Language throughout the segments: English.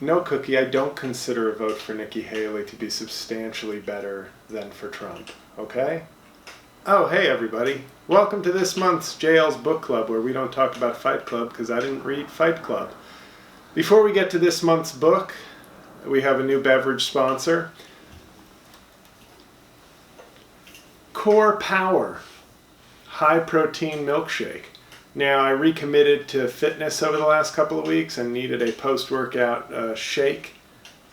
No, Cookie, I don't consider a vote for Nikki Haley to be substantially better than for Trump, okay? Oh, hey everybody. Welcome to this month's JL's Book Club, where we don't talk about Fight Club because I didn't read Fight Club. Before we get to this month's book, we have a new beverage sponsor. Core Power High Protein Milkshake. Now, I recommitted to fitness over the last couple of weeks and needed a post-workout shake,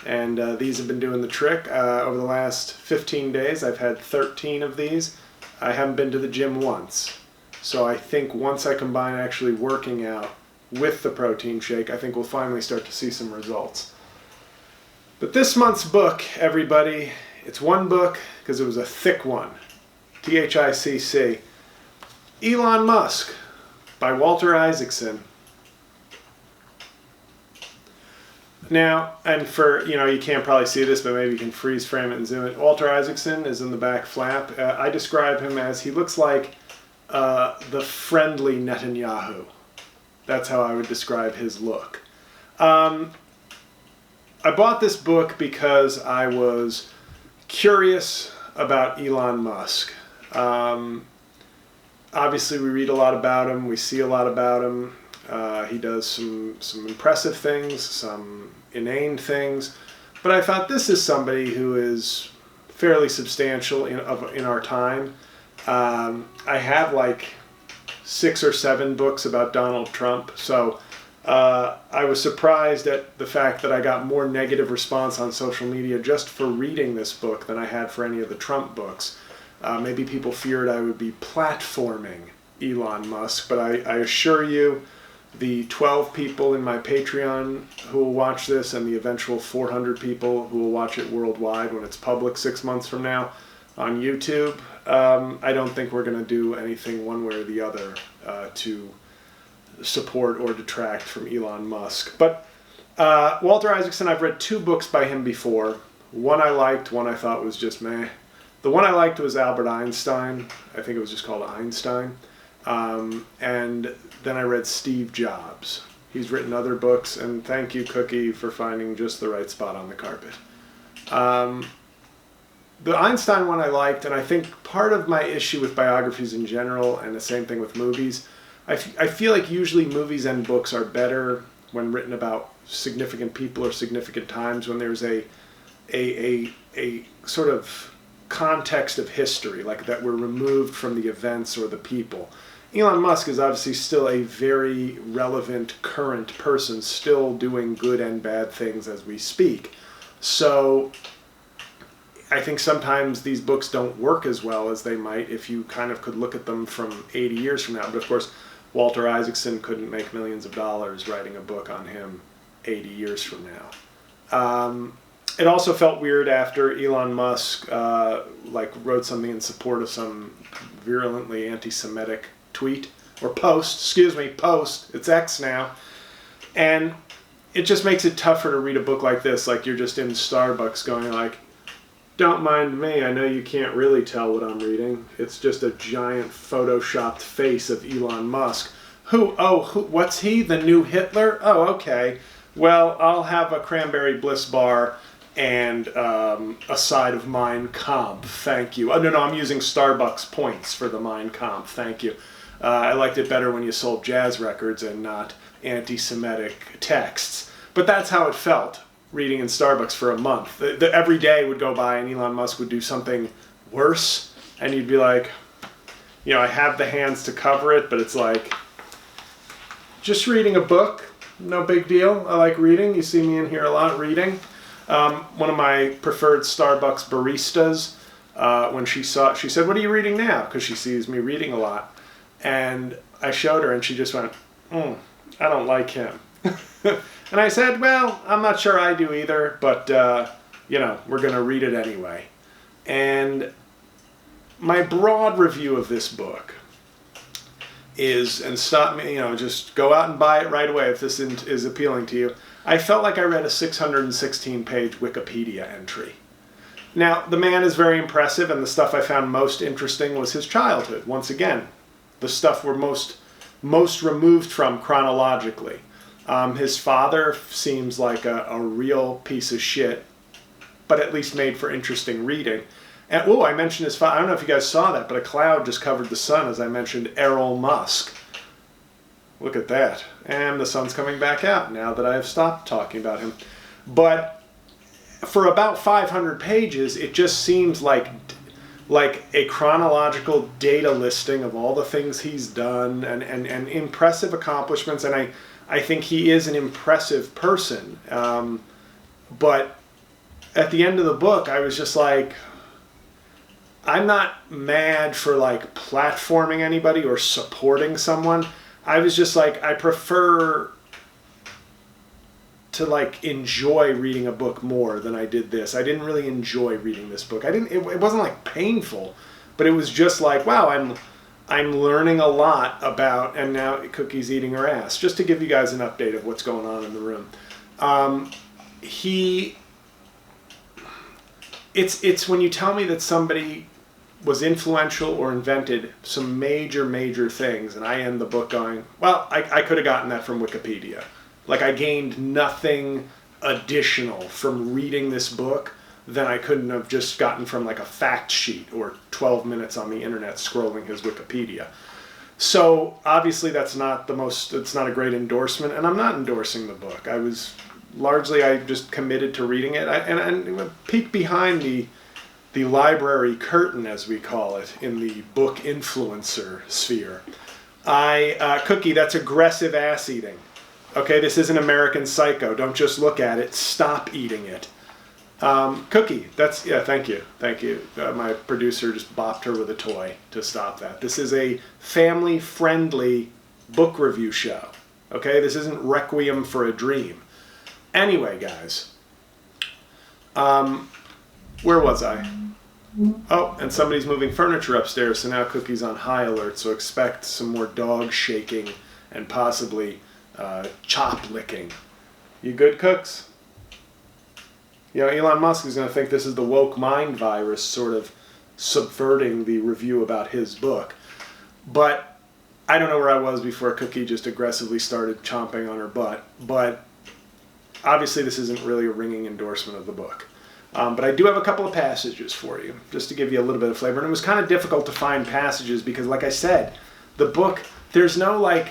and these have been doing the trick. Over the last 15 days, I've had 13 of these. I haven't been to the gym once, so I think once I combine actually working out with the protein shake, I think we'll finally start to see some results. But this month's book, everybody, it's one book because it was a thick one. THICC. Elon Musk by Walter Isaacson. Now, and for, you can't probably see this, but maybe you can freeze frame it and zoom it. Walter Isaacson is in the back flap. I describe him as, he looks like the friendly Netanyahu. That's how I would describe his look. I bought this book because I was curious about Elon Musk. Obviously, we read a lot about him. We see a lot about him. He does some impressive things, some inane things. But I thought this is somebody who is fairly substantial in our time. I have like 6 or 7 books about Donald Trump. So I was surprised at the fact that I got more negative response on social media just for reading this book than I had for any of the Trump books. Maybe people feared I would be platforming Elon Musk, but I assure you, the 12 people in my Patreon who will watch this and the eventual 400 people who will watch it worldwide when it's public 6 months from now on YouTube, I don't think we're going to do anything one way or the other to support or detract from Elon Musk. But Walter Isaacson, I've read 2 books by him before. One I liked, one I thought was just meh. The one I liked was Albert Einstein. I think it was just called Einstein. And then I read Steve Jobs. He's written other books, and thank you, Cookie, for finding just the right spot on the carpet. The Einstein one I liked, and I think part of my issue with biographies in general, and the same thing with movies, I feel like usually movies and books are better when written about significant people or significant times, when there's a sort of context of history, like that we're removed from the events or the people. Elon Musk is obviously still a very relevant current person, still doing good and bad things as we speak. So I think sometimes these books don't work as well as they might if you kind of could look at them from 80 years from now. But of course, Walter Isaacson couldn't make millions of dollars writing a book on him 80 years from now. It also felt weird after Elon Musk wrote something in support of some virulently anti-Semitic tweet, or post, it's X now. And it just makes it tougher to read a book like this, like you're just in Starbucks going like, don't mind me, I know you can't really tell what I'm reading. It's just a giant photoshopped face of Elon Musk. What's he, the new Hitler? Oh, okay. Well, I'll have a cranberry bliss bar and a side of Mein Kampf, thank you. Oh, no, I'm using Starbucks points for the Mein Kampf, thank you. I liked it better when you sold jazz records and not anti-Semitic texts. But that's how it felt, reading in Starbucks for a month. Every day would go by and Elon Musk would do something worse, and you'd be like, I have the hands to cover it, but it's like, just reading a book, no big deal. I like reading. You see me in here a lot reading. One of my preferred Starbucks baristas, when she said, what are you reading now? Because she sees me reading a lot. And I showed her and she just went, I don't like him. And I said, well, I'm not sure I do either, but, we're going to read it anyway. And my broad review of this book is, and stop me, just go out and buy it right away if this is appealing to you. I felt like I read a 616-page Wikipedia entry. Now, the man is very impressive, and the stuff I found most interesting was his childhood. Once again, the stuff we're most removed from chronologically. His father seems like a real piece of shit, but at least made for interesting reading. And I mentioned his father. I don't know if you guys saw that, but a cloud just covered the sun, as I mentioned, Elon Musk. Look at that. And the sun's coming back out now that I have stopped talking about him. But for about 500 pages, it just seems like a chronological data listing of all the things he's done and impressive accomplishments. And I think he is an impressive person. But at the end of the book, I was just like, I'm not mad for like platforming anybody or supporting someone. I was just like, I prefer to like enjoy reading a book more than I did this. I didn't really enjoy reading this book. It wasn't like painful, but it was just like, wow, I'm learning a lot about, and now Cookie's eating her ass, just to give you guys an update of what's going on in the room. It's when you tell me that somebody was influential or invented some major things, and I end the book going, well, I could have gotten that from Wikipedia. Like, I gained nothing additional from reading this book than I couldn't have just gotten from like a fact sheet or 12 minutes on the internet scrolling his Wikipedia. So obviously it's not a great endorsement, and I'm not endorsing the book. I just committed to reading it. And peek behind the library curtain, as we call it, in the book influencer sphere. Cookie, that's aggressive ass eating. Okay, this isn't American Psycho. Don't just look at it. Stop eating it. Cookie, thank you. My producer just bopped her with a toy to stop that. This is a family-friendly book review show. Okay, this isn't Requiem for a Dream. Anyway, guys, where was I? Oh, and somebody's moving furniture upstairs, so now Cookie's on high alert, so expect some more dog shaking and possibly chop licking. You good, Cooks? You know, Elon Musk is going to think this is the woke mind virus sort of subverting the review about his book. But I don't know where I was before Cookie just aggressively started chomping on her butt. But obviously this isn't really a ringing endorsement of the book. But I do have a couple of passages for you, just to give you a little bit of flavor. And it was kind of difficult to find passages because, like I said, the book, there's no like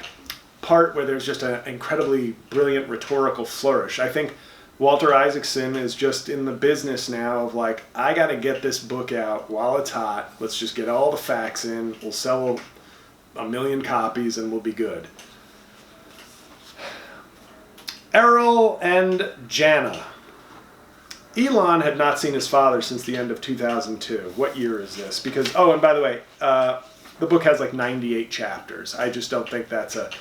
part where there's just an incredibly brilliant rhetorical flourish. I think Walter Isaacson is just in the business now of like, I got to get this book out while it's hot. Let's just get all the facts in. We'll sell 1 million copies and we'll be good. Errol and Jana. Elon had not seen his father since the end of 2002. What year is this? Because, oh, and by the way, the book has like 98 chapters. I just don't think that's a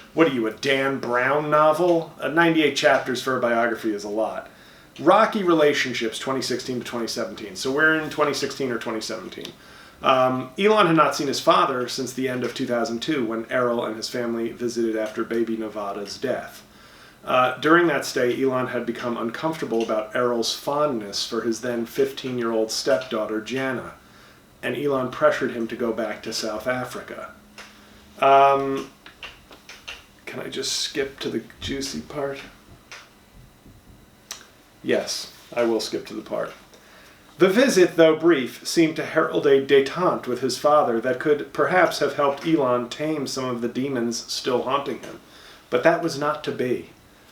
Dan Brown novel? 98 chapters for a biography is a lot. Rocky Relationships, 2016 to 2017. So we're in 2016 or 2017. Elon had not seen his father since the end of 2002 when Errol and his family visited after baby Nevada's death. During that stay, Elon had become uncomfortable about Errol's fondness for his then 15-year-old stepdaughter, Jana, and Elon pressured him to go back to South Africa. Can I just skip to the juicy part? Yes, I will skip to the part. The visit, though brief, seemed to herald a détente with his father that could perhaps have helped Elon tame some of the demons still haunting him. But that was not to be.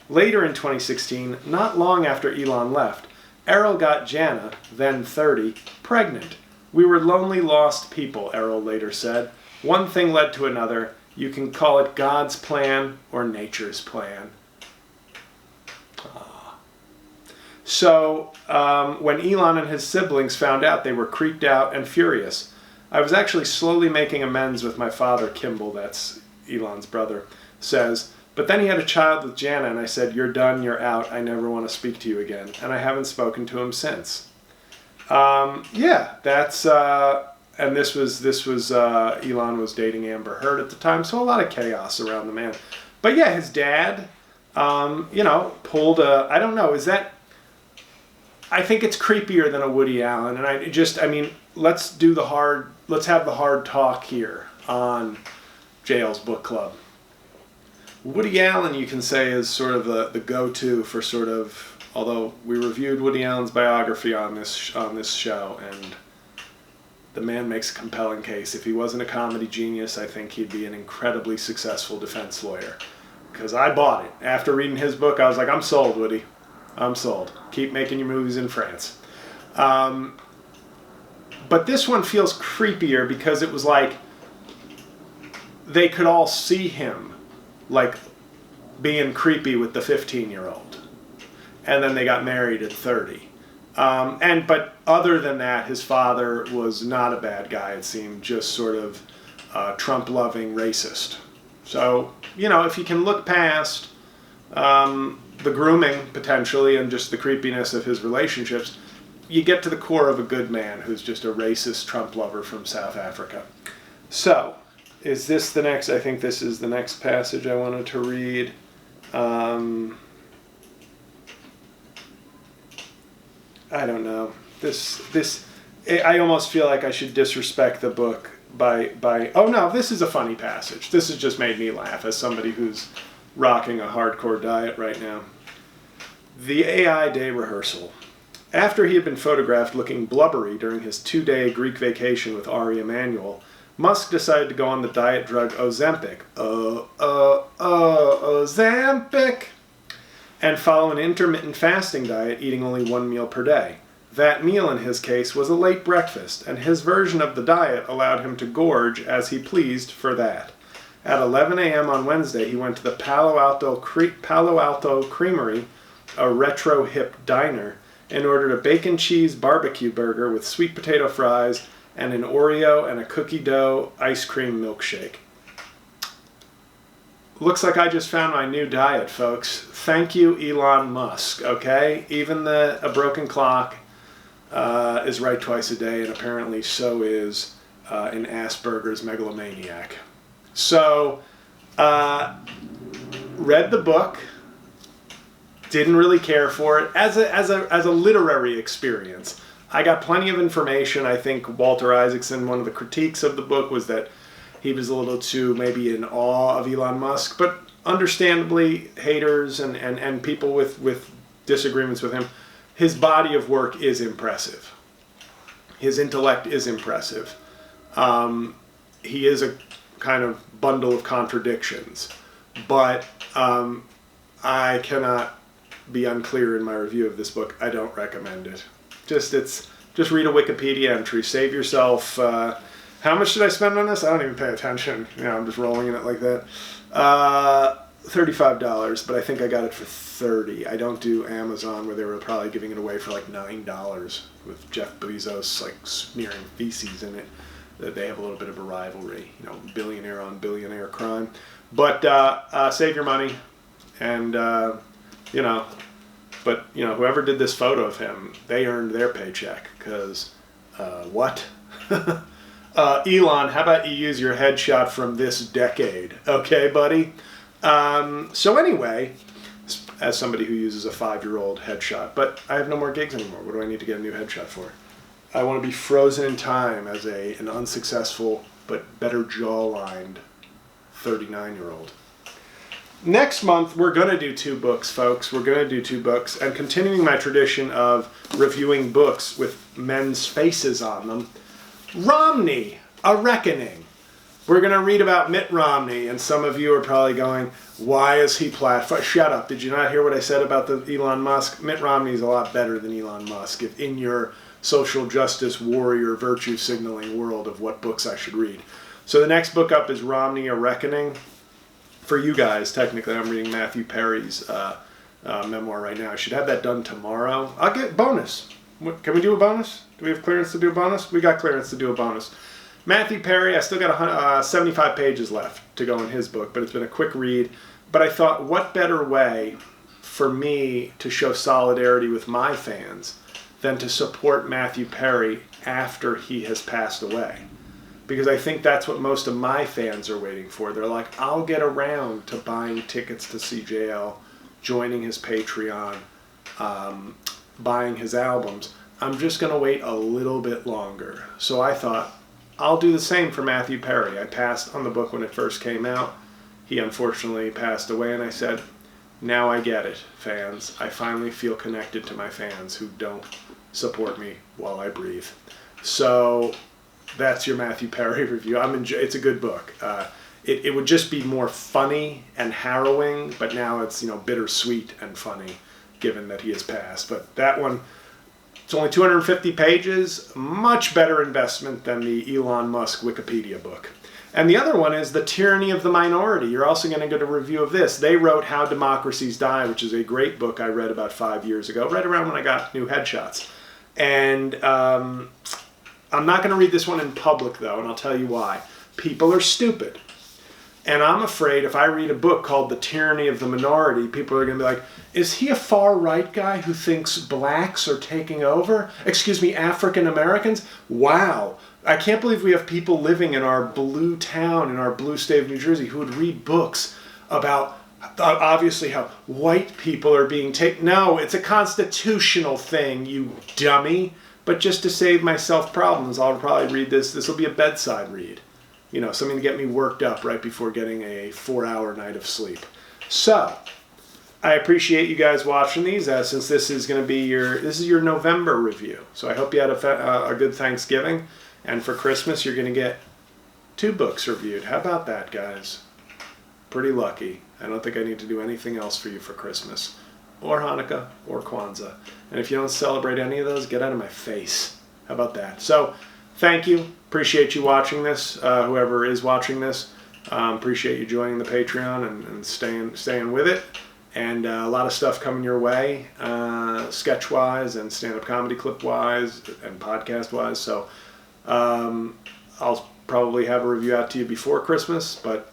Later in 2016, not long after Elon left, Errol got Jana, then 30, pregnant. We were lonely, lost people, Errol later said. One thing led to another. You can call it God's plan or nature's plan. So, when Elon and his siblings found out, they were creeped out and furious. I was actually slowly making amends with my father, Kimball, that's Elon's brother, says, but then he had a child with Jana, and I said, you're done, you're out, I never want to speak to you again. And I haven't spoken to him since. Yeah, that's, and this was Elon was dating Amber Heard at the time, so a lot of chaos around the man. But yeah, his dad, pulled a, I don't know, I think it's creepier than a Woody Allen, and let's have the hard talk here on JL's Book Club. Woody Allen, you can say, is sort of the go-to for sort of, although we reviewed Woody Allen's biography on this show, and the man makes a compelling case. If he wasn't a comedy genius, I think he'd be an incredibly successful defense lawyer. Because I bought it. After reading his book, I was like, I'm sold, Woody. I'm sold. Keep making your movies in France. But this one feels creepier because it was like they could all see him like being creepy with the 15-year-old. And then they got married at 30. But other than that, his father was not a bad guy, it seemed, just sort of Trump-loving racist. So, if you can look past the grooming, potentially, and just the creepiness of his relationships, you get to the core of a good man who's just a racist Trump lover from South Africa. So, is this the next? I think this is the next passage I wanted to read. I don't know. I almost feel like I should disrespect the book by. Oh no, this is a funny passage. This has just made me laugh as somebody who's rocking a hardcore diet right now. The AI day rehearsal. After he had been photographed looking blubbery during his 2-day Greek vacation with Ari Emanuel, Musk decided to go on the diet drug Ozempic. Ozempic! And follow an intermittent fasting diet, eating only 1 meal per day. That meal, in his case, was a late breakfast, and his version of the diet allowed him to gorge as he pleased for that. At 11 a.m. on Wednesday, he went to the Palo Alto Creamery, a retro-hip diner, and ordered a bacon cheese barbecue burger with sweet potato fries and an Oreo and a cookie dough ice cream milkshake. Looks like I just found my new diet, folks. Thank you, Elon Musk, okay? Even a broken clock is right twice a day, and apparently so is an Asperger's megalomaniac. So, read the book. Didn't really care for it as a literary experience. I got plenty of information. I think Walter Isaacson, one of the critiques of the book was that he was a little too maybe in awe of Elon Musk, but understandably, haters and people with disagreements with him, his body of work is impressive. His intellect is impressive. He is a kind of bundle of contradictions, but I cannot be unclear in my review of this book. I don't recommend it. Just read a Wikipedia entry. Save yourself. How much did I spend on this? I don't even pay attention. I'm just rolling in it like that. $35, but I think I got it for $30. I don't do Amazon where they were probably giving it away for like $9 with Jeff Bezos like smearing feces in it. They have a little bit of a rivalry, billionaire on billionaire crime. But save your money, and But whoever did this photo of him, they earned their paycheck. Because what? Elon, how about you use your headshot from this decade? Okay, buddy? So anyway, as somebody who uses a 5-year-old headshot, but I have no more gigs anymore. What do I need to get a new headshot for? I want to be frozen in time as an unsuccessful but better jaw-lined 39-year-old. Next month, we're going to do 2 books, folks. We're going to do 2 books. And continuing my tradition of reviewing books with men's faces on them, Romney, A Reckoning. We're going to read about Mitt Romney, and some of you are probably going, why is he platform? Shut up. Did you not hear what I said about the Elon Musk? Mitt Romney is a lot better than Elon Musk if in your social justice warrior virtue signaling world of what books I should read. So the next book up is Romney, A Reckoning. For you guys, technically, I'm reading Matthew Perry's memoir right now. I should have that done tomorrow. I'll get bonus. Can we do a bonus? Do we have clearance to do a bonus? We got clearance to do a bonus. Matthew Perry, I still got 75 pages left to go in his book, but it's been a quick read. But I thought, what better way for me to show solidarity with my fans than to support Matthew Perry after he has passed away? Because I think that's what most of my fans are waiting for. They're like, I'll get around to buying tickets to CJL, joining his Patreon, buying his albums. I'm just going to wait a little bit longer. So I thought, I'll do the same for Matthew Perry. I passed on the book when it first came out. he unfortunately passed away, and I said, now I get it, fans. I finally feel connected to my fans who don't support me while I breathe. So that's your Matthew Perry review. It's a good book. It would just be more funny and harrowing, but now it's, bittersweet and funny, given that he has passed. But that one, it's only 250 pages, much better investment than the Elon Musk Wikipedia book. And the other one is The Tyranny of the Minority. You're also going to get a review of this. They wrote How Democracies Die, which is a great book I read about 5 years ago, right around when I got new headshots. And I'm not going to read this one in public, though, and I'll tell you why. People are stupid. And I'm afraid if I read a book called The Tyranny of the Minority, people are going to be like, is he a far-right guy who thinks blacks are taking over? Excuse me, African Americans? Wow. I can't believe we have people living in our blue town, in our blue state of New Jersey, who would read books about, obviously, how white people are being taken. No, it's a constitutional thing, you dummy. But just to save myself problems, I'll probably read this. This will be a bedside read. Something to get me worked up right before getting a 4-hour night of sleep. So, I appreciate you guys watching these, since this is going to be your November review. So I hope you had a good Thanksgiving. And for Christmas, you're going to get 2 books reviewed. How about that, guys? Pretty lucky. I don't think I need to do anything else for you for Christmas, or Hanukkah, or Kwanzaa. And if you don't celebrate any of those, get out of my face. How about that? So, thank you. Appreciate you watching this, whoever is watching this. Appreciate you joining the Patreon and staying with it. And a lot of stuff coming your way, sketch-wise and stand-up comedy clip-wise and podcast-wise. So I'll probably have a review out to you before Christmas, but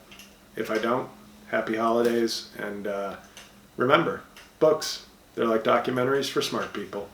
if I don't, happy holidays. And remember, books, they're like documentaries for smart people.